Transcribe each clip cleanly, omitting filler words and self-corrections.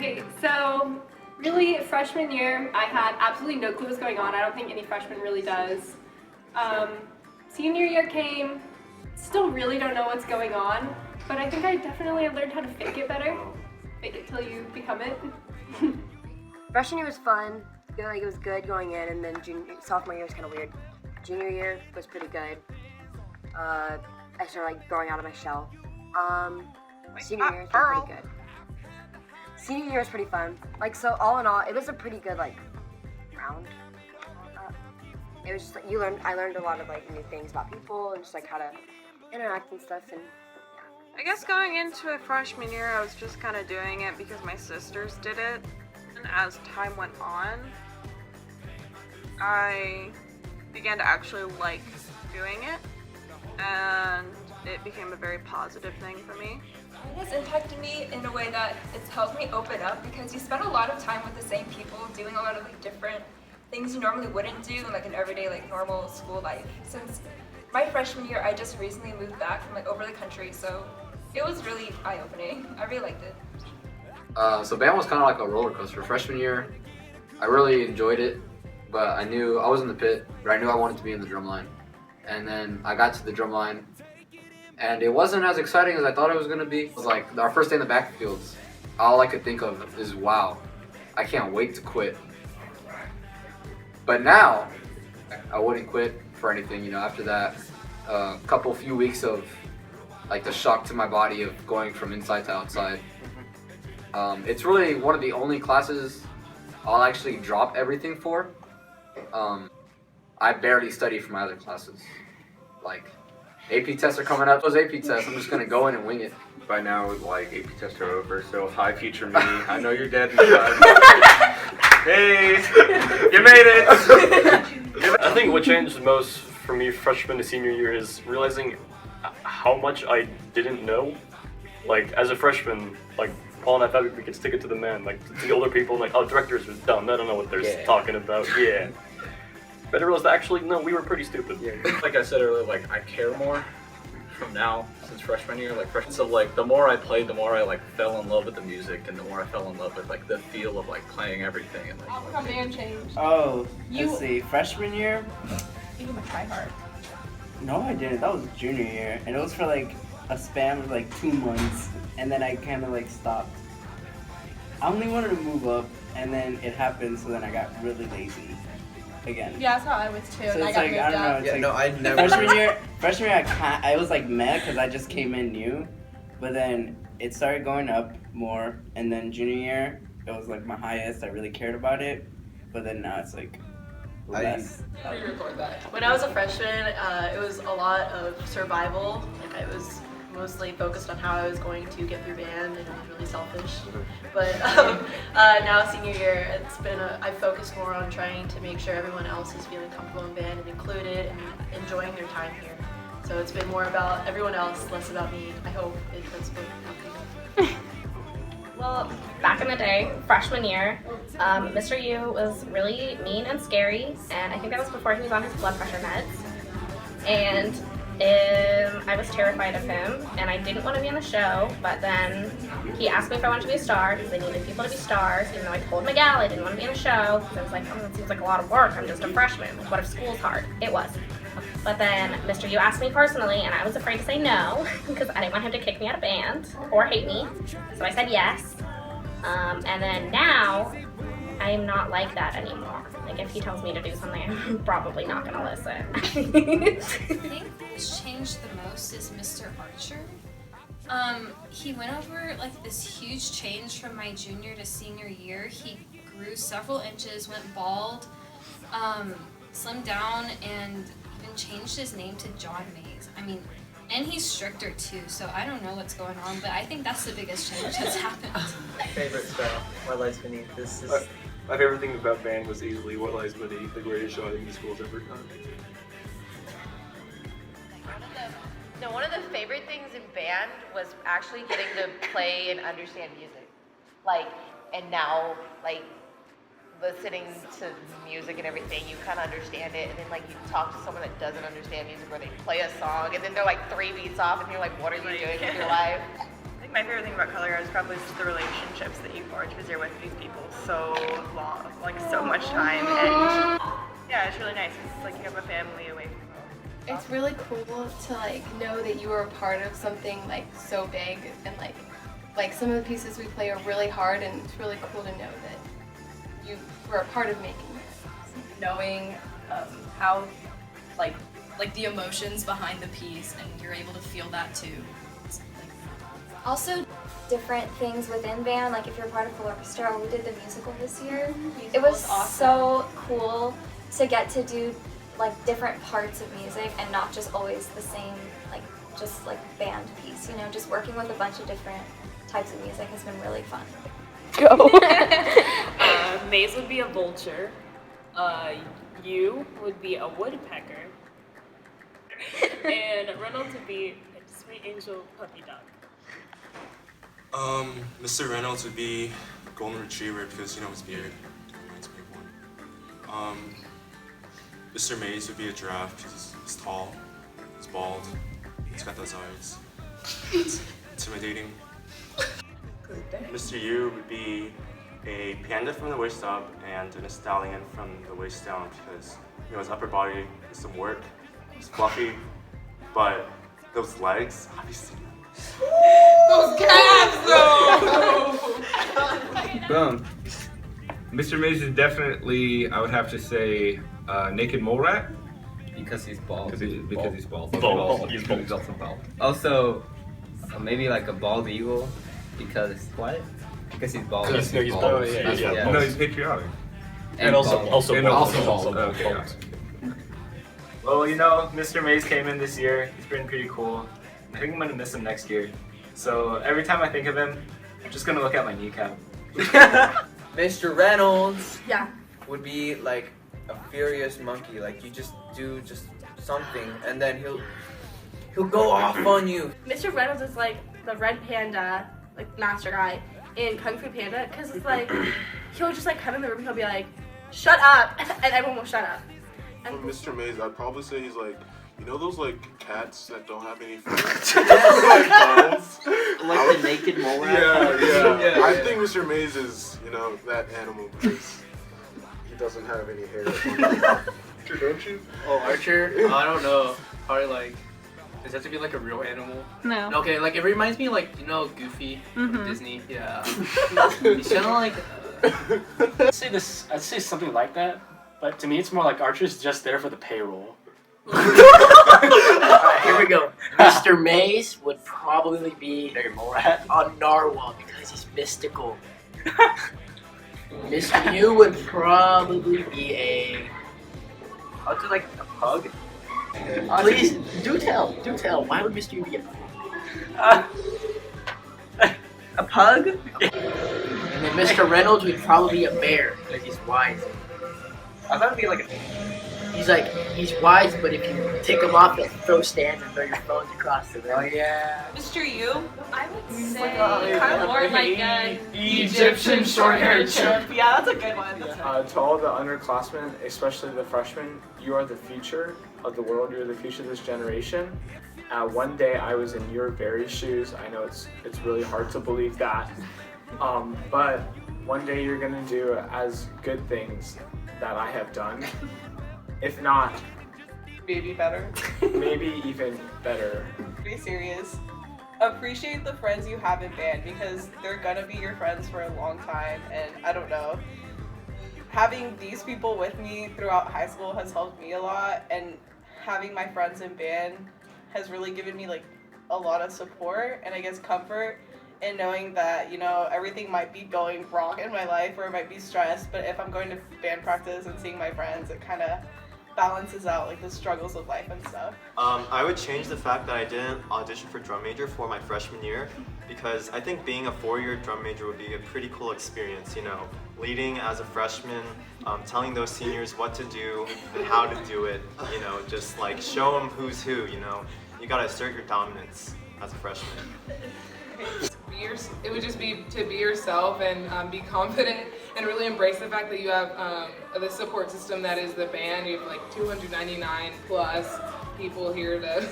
Okay, so really freshman year, I had absolutely no clue what was going on. I don't think any freshman really does. Senior year came, still really don't know what's going on, but I think I definitely learned how to fake it better. Fake it till you become it. Freshman year was fun. I feel like it was good going in, and then sophomore year was kind of weird. Junior year was pretty good. I started like growing out of my shell. Senior year was pretty good. Senior year was pretty fun. Like, so all in all, it was a pretty good like round. It was just like I learned a lot of like new things about people and just like how to interact and stuff. And I guess going into a freshman year, I was just kind of doing it because my sisters did it. And as time went on, I began to actually like doing it, and it became a very positive thing for me. It has impacted me in a way that it's helped me open up because you spend a lot of time with the same people doing a lot of like different things you normally wouldn't do in like an everyday like normal school life. Since my freshman year, I just recently moved back from like over the country, so it was really eye-opening. I really liked it. So band was kind of like a roller coaster. Freshman year, I really enjoyed it, but I knew I was in the pit, but I knew I wanted to be in the drum line. And then I got to the drum line, and it wasn't as exciting as I thought it was gonna be. It was like our first day in the backfields. All I could think of is, wow, I can't wait to quit. But now, I wouldn't quit for anything. You know, after that, few weeks of like the shock to my body of going from inside to outside. It's really one of the only classes I'll actually drop everything for. I barely study for my other classes. Like, AP tests are coming up. Those AP tests, I'm just gonna go in and wing it. By now, like, AP tests are over, so hi, future me. I know you're dead inside. Hey, you made it! I think what changed the most for me freshman to senior year is realizing how much I didn't know. Like, as a freshman, like, Paul and I thought we could stick it to the man, like, to the older people, like, oh, directors are dumb, they don't know what they're talking about, yeah. But I realized that actually, no, we were pretty stupid. Yeah. Like I said earlier, like, I care more from now, since freshman year, like, so, like, the more I played, the more I, like, fell in love with the music, and the more I fell in love with, like, the feel of, like, playing everything, and, like, How band changed? Oh, let's see, freshman year? You were try hard. No, I didn't. That was junior year, and it was for like a span of like 2 months, and then I kind of like stopped. I only wanted to move up, and then it happened, so then I got really lazy again. Yeah, that's how I was too. So and it's I got like, moved I don't know, up. it's Yeah, like no, I never. freshman year, I was like mad because I just came in new, but then it started going up more, and then junior year, it was like my highest. I really cared about it, but then now it's like less. When I was a freshman, it was a lot of survival. Like, I was mostly focused on how I was going to get through band, and it was really selfish. But now senior year, I focused more on trying to make sure everyone else is feeling comfortable in band and included and enjoying their time here. So it's been more about everyone else, less about me. I hope it translates. Well, back in the day, freshman year, Mr. U was really mean and scary, and I think that was before he was on his blood pressure meds. And I was terrified of him, and I didn't want to be in the show, but then he asked me if I wanted to be a star, because they needed people to be stars, even though I told Miguel I didn't want to be in the show, because I was like, oh, that seems like a lot of work, I'm just a freshman, like, what if school's hard? It was. But then Mr. U asked me personally, and I was afraid to say no, because I didn't want him to kick me out of band, or hate me, so I said yes. And then now, I'm not like that anymore. Like, if he tells me to do something, I'm probably not gonna listen. I think what's changed the most is Mr. Archer. He went over like this huge change from my junior to senior year. He grew several inches, went bald, slimmed down, and even changed his name to John Mays. I mean, and he's stricter too, so I don't know what's going on, but I think that's the biggest change that's happened. Favorite show, What Lies Beneath. This is My favorite thing about band was easily What Lies Beneath, the greatest show I think the school's ever done. One of the favorite things in band was actually getting to play and understand music. Like, and now, like, listening to music and everything, you kind of understand it, and then like you talk to someone that doesn't understand music, or they play a song and then they're like 3 beats off and you're like, what are you doing with your life? I think My favorite thing about color guard is probably just the relationships that you forge because you're with these people so long, like so much time, and yeah, it's really nice. It's like you have a family away from home. It's really cool to like know that you are a part of something like so big, and like some of the pieces we play are really hard, and it's really cool to know that you were a part of making it. Knowing how like the emotions behind the piece, and you're able to feel that too. Also, different things within band, like if you're part of full orchestra, we did the musical this year. It was so cool to get to do like different parts of music and not just always the same, like just like band piece, you know, just working with a bunch of different types of music has been really fun. Go. Maze would be a vulture. You would be a woodpecker. And Reynolds would be a sweet angel puppy dog. Mr. Reynolds would be a golden retriever because, you know, his beard reminds me of one. Mr. Mays would be a giraffe because he's tall, he's bald, he's got those eyes. It's intimidating. Mr. Yu would be a panda from the waist up and a stallion from the waist down because, you know, his upper body is some work, he's fluffy, but those legs, have you seen them? Those calves, though! Boom. Mr. Mays is definitely, I would have to say, naked mole rat. Because he's bald. Because he's bald. He's also bald. Also, maybe like a bald eagle. Because what? Because he's bald. Because he's bald. Yeah. No, he's patriotic. And also bald. Okay, yeah. Well, you know, Mr. Mays came in this year. He's been pretty cool. I think I'm gonna miss him next year. So every time I think of him, I'm just gonna look at my kneecap. Mr. Reynolds Yeah. would be like a furious monkey. Like you just do something and then he'll go off on you. Mr. Reynolds is like the red panda, like master guy in Kung Fu Panda, because it's like he'll just like come in the room and he'll be like, "Shut up," and everyone will shut up. And For Mr. Mays, I'd probably say he's like, you know those like cats that don't have any fur? Like the naked mole rat? Yeah. I Yeah. think Mr. Mays is, you know, that animal because he doesn't have any hair. Archer, don't you? Oh, Archer? I don't know. Probably like, does that have to be like a real animal? No. Okay, like it reminds me like, you know, Goofy from Mhm. Disney. Yeah. He's kind of like. I'd say something like that, but to me it's more like Archer's just there for the payroll. Alright, here we go. Mr. Mays would probably be a narwhal because he's mystical. Mr. Yu would probably be a... I'll do like a pug. Please, do tell. Why would Mr. Yu be a pug? A pug? And then Mr. Reynolds would probably be a bear because he's wise. I thought it'd be like a... He's wise, but if you tick him off, he'll throw stands and throw your phones across the room. Oh yeah. Mr. Yu? I would say kind of more like an Egyptian short-haired chimp. Yeah, that's a good one. To all the underclassmen, especially the freshmen, you are the future of the world. You're the future of this generation. One day I was in your very shoes. I know it's really hard to believe that, but one day you're gonna do as good things that I have done, if not, Maybe better. maybe even better. Be serious. Appreciate the friends you have in band because they're gonna be your friends for a long time, and I don't know. Having these people with me throughout high school has helped me a lot, and having my friends in band has really given me like a lot of support and I guess comfort in knowing that, you know, everything might be going wrong in my life or it might be stressed, but if I'm going to band practice and seeing my friends, it kind of balances out like the struggles of life and stuff. I would change the fact that I didn't audition for drum major for my freshman year because I think being a four-year drum major would be a pretty cool experience, you know, leading as a freshman, telling those seniors what to do and how to do it, you know, just like show them who's who, you know. You gotta assert your dominance as a freshman. It would just be to be yourself and be confident and really embrace the fact that you have the support system that is the band. You have like 299 plus people here to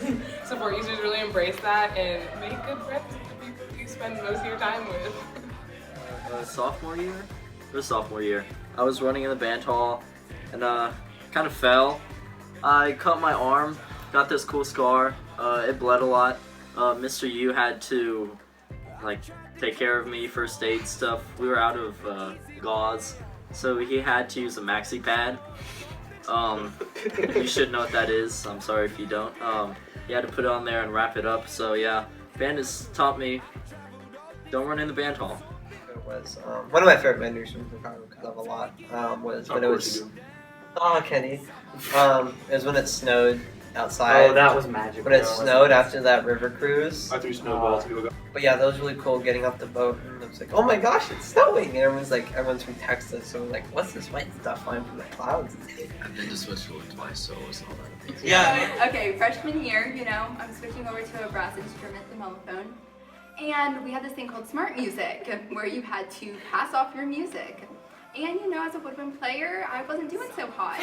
support you. So just really embrace that and make good friends with the people you spend most of your time with. Sophomore year? It was sophomore year. I was running in the band hall and kind of fell. I cut my arm, got this cool scar. It bled a lot. Mr. Yu had to like take care of me, first aid stuff. We were out of gauze, so he had to use a maxi pad. You should know what that is. I'm sorry if you don't. He had to put it on there and wrap it up. So yeah, band has taught me don't run in the band hall. It was one of my favorite memories from Chicago because I love a lot. Was when it was. Oh, Kenny. It was when it snowed outside. Oh, that was magical. When it snowed after that river cruise. I threw snowballs. People go. But yeah, that was really cool getting off the boat and it was like, oh my gosh, it's snowing! And everyone's from Texas, so like, what's this white stuff flying from the clouds? I've been to Switzerland twice, so it wasn't all that amazing. Yeah. Okay, freshman year, I'm switching over to a brass instrument, the mellophone. And we had this thing called smart music, where you had to pass off your music. And as a woodwind player, I wasn't doing so hot.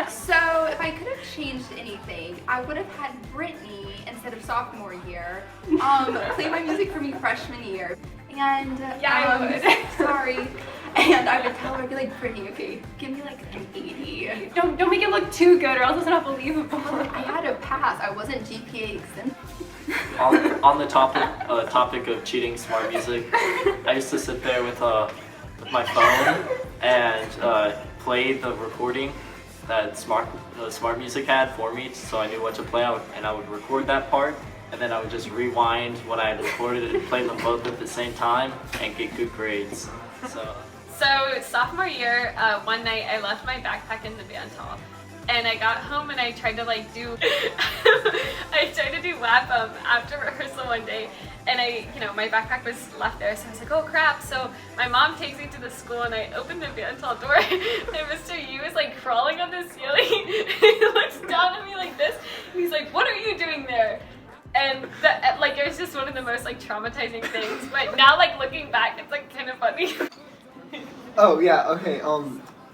So if I could have changed anything, I would have had Brittany, instead of sophomore year, play my music for me freshman year. And I would. Sorry. And I would tell her, I'd be like, Brittany, okay, give me like an 80. Don't make it look too good or else it's not believable. I had to pass. I wasn't GPA exempt. On the topic of cheating smart music, I used to sit there with my phone and play the recording that smart music had for me, so I knew what to play out, and I would record that part, and then I would just rewind what I had recorded and play them both at the same time and get good grades. So sophomore year, one night I left my backpack in the band hall. And I got home and I tried to do lap after rehearsal one day, and my backpack was left there, so I was like, oh crap. So my mom takes me to the school and I opened the band hall door and Mr. Yu is like crawling on the ceiling. He looks down at me like this and he's like, what are you doing there? And it was just one of the most traumatizing things, but now looking back, it's kind of funny. Oh yeah, okay,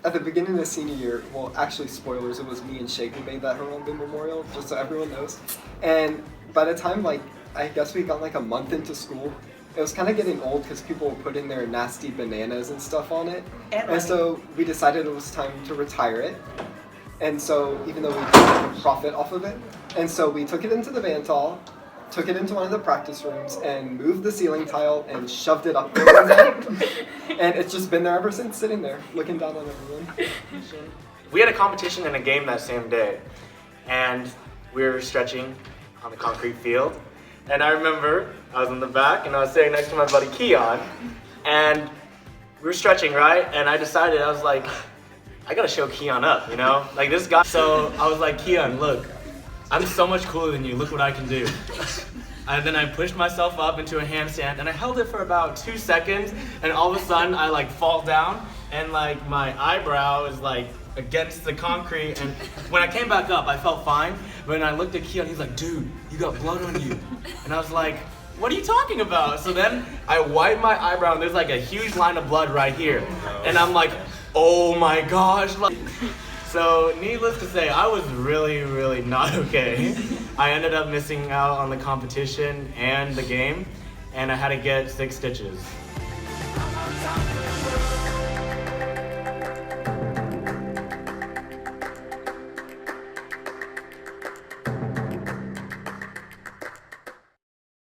at the beginning of the senior year, well, actually, spoilers, it was me and Shake who made that Harambee Memorial, just so everyone knows. And by the time, I guess we got a month into school, it was kind of getting old because people were putting their nasty bananas and stuff on it. And so we decided it was time to retire it. And so, even though we didn't make a profit off of it, and so we took it into the band hall, took it into one of the practice rooms, and moved the ceiling tile and shoved it up there one day. And it's just been there ever since, sitting there, looking down on everyone. We had a competition and a game that same day, and we were stretching on the concrete field. And I remember I was in the back, and I was sitting next to my buddy Keon, and we were stretching, right? And I decided, I was like, I gotta show Keon up, this guy. So I was like, Keon, look, I'm so much cooler than you. Look what I can do. And then I pushed myself up into a handstand, and I held it for about 2 seconds, and all of a sudden I fall down, and my eyebrow is against the concrete, and when I came back up I felt fine, but when I looked at Keon, he's like, dude, you got blood on you. And I was like, what are you talking about? So then I wiped my eyebrow, and there's a huge line of blood right here, and I'm like, oh my gosh. So, needless to say, I was really, really not okay. I ended up missing out on the competition and the game, and I had to get 6 stitches.